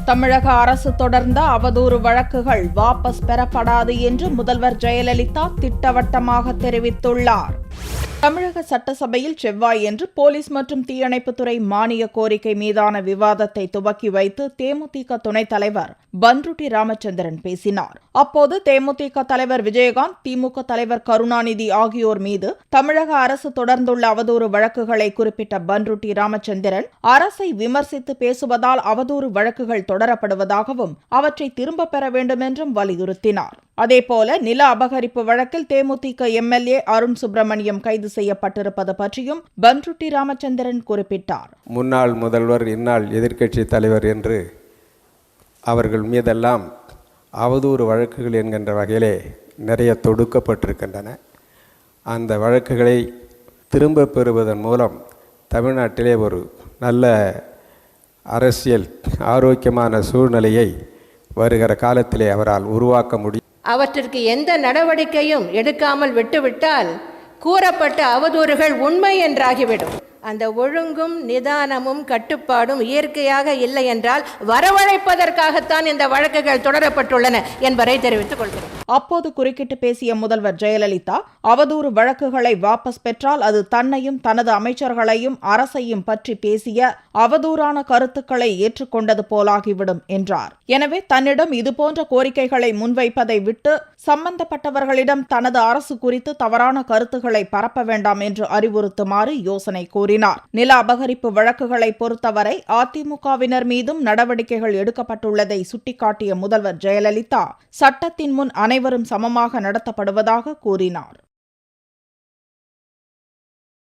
தமிழக அரசு தொடர்ந்த அவதூறு வழக்குகள் வாபஸ் பெறப்படாது என்று முதல்வர் ஜெயலலிதா திட்டவட்டமாக தெரிவித்துள்ளார். தமிழக சட்டசபையில் செவ்வாயன்று போலீஸ் மற்றும் தீயணைப்புத்துறை மானிய கோரிக்கை மீதான விவாதத்தை துவக்கி வைத்து தேமுதிக துணைத் தலைவர் பண்ருட்டி ராமச்சந்திரன் பேசினார். அப்போது தேமுதிக தலைவர் விஜயகாந்த், திமுக தலைவர் கருணாநிதி ஆகியோர் மீது தமிழக அரசு தொடர்ந்துள்ள அவதூறு வழக்குகளை குறிப்பிட்ட பண்ருட்டி ராமச்சந்திரன், அரசை விமர்சித்து பேசுவதால் அவதூறு வழக்குகள் தொடரப்படுவதாகவும் அவற்றை திரும்பப் பெற வேண்டுமென்றும் வலியுறுத்தினார். அதேபோல நில அபகரிப்பு வழக்கில் தேமுதிக எம்எல்ஏ அருண் சுப்பிரமணியம் கைது செய்யப்பட்டிருப்பது பற்றியும் பண்ருட்டி ராமச்சந்திரன் குறிப்பிட்டார். முன்னாள் முதல்வர், இந்நாள் எதிர்க்கட்சி தலைவர் என்று அவர்கள் மீதெல்லாம் அவதூறு வழக்குகள் என்கின்ற வகையிலே நிறைய தொடுக்கப்பட்டிருக்கின்றன. அந்த வழக்குகளை திரும்ப பெறுவதன் மூலம் தமிழ்நாட்டிலே ஒரு நல்ல அரசியல் ஆரோக்கியமான சூழ்நிலையை வருகிற காலத்திலே அவரால் உருவாக்க முடியும். அவற்றிற்கு எந்த நடவடிக்கையும் எடுக்காமல் விட்டுவிட்டால் கூறப்பட்ட அவதூறுகள் உண்மை என்றாகிவிடும். அந்த ஒழுங்கும் நிதானமும் கட்டுப்பாடும் இயற்கையாக இல்லை என்றால் வரவழைப்பதற்காகத்தான் இந்த வழக்குகள் தொடரப்பட்டுள்ளன என்பதை தெரிவித்துக் கொள்கிறேன். அப்போது குறுக்கிட்டு பேசிய முதல்வர் ஜெயலலிதா, அவதூறு வழக்குகளை வாபஸ் பெற்றால் அது தன்னையும் தனது அமைச்சர்களையும் அரசையும் பற்றி பேசிய அவதூறான கருத்துக்களை ஏற்றுக்கொண்டது போலாகிவிடும் என்றார். எனவே தன்னிடம் இதுபோன்ற கோரிக்கைகளை முன்வைப்பதை விட்டு சம்பந்தப்பட்டவர்களிடம் தனது அரசு குறித்து தவறான கருத்துக்களை பரப்ப வேண்டாம் என்று அறிவுறுத்துமாறு யோசனை கூறினார். நில அபகரிப்பு வழக்குகளை பொறுத்தவரை அதிமுகவினர் மீதும் நடவடிக்கைகள் எடுக்கப்பட்டுள்ளதை சுட்டிக்காட்டிய முதல்வர் ஜெயலலிதா, சட்டத்தின் முன் அனைவரும் சமமாக நடத்தப்படுவதாக கூறினார்.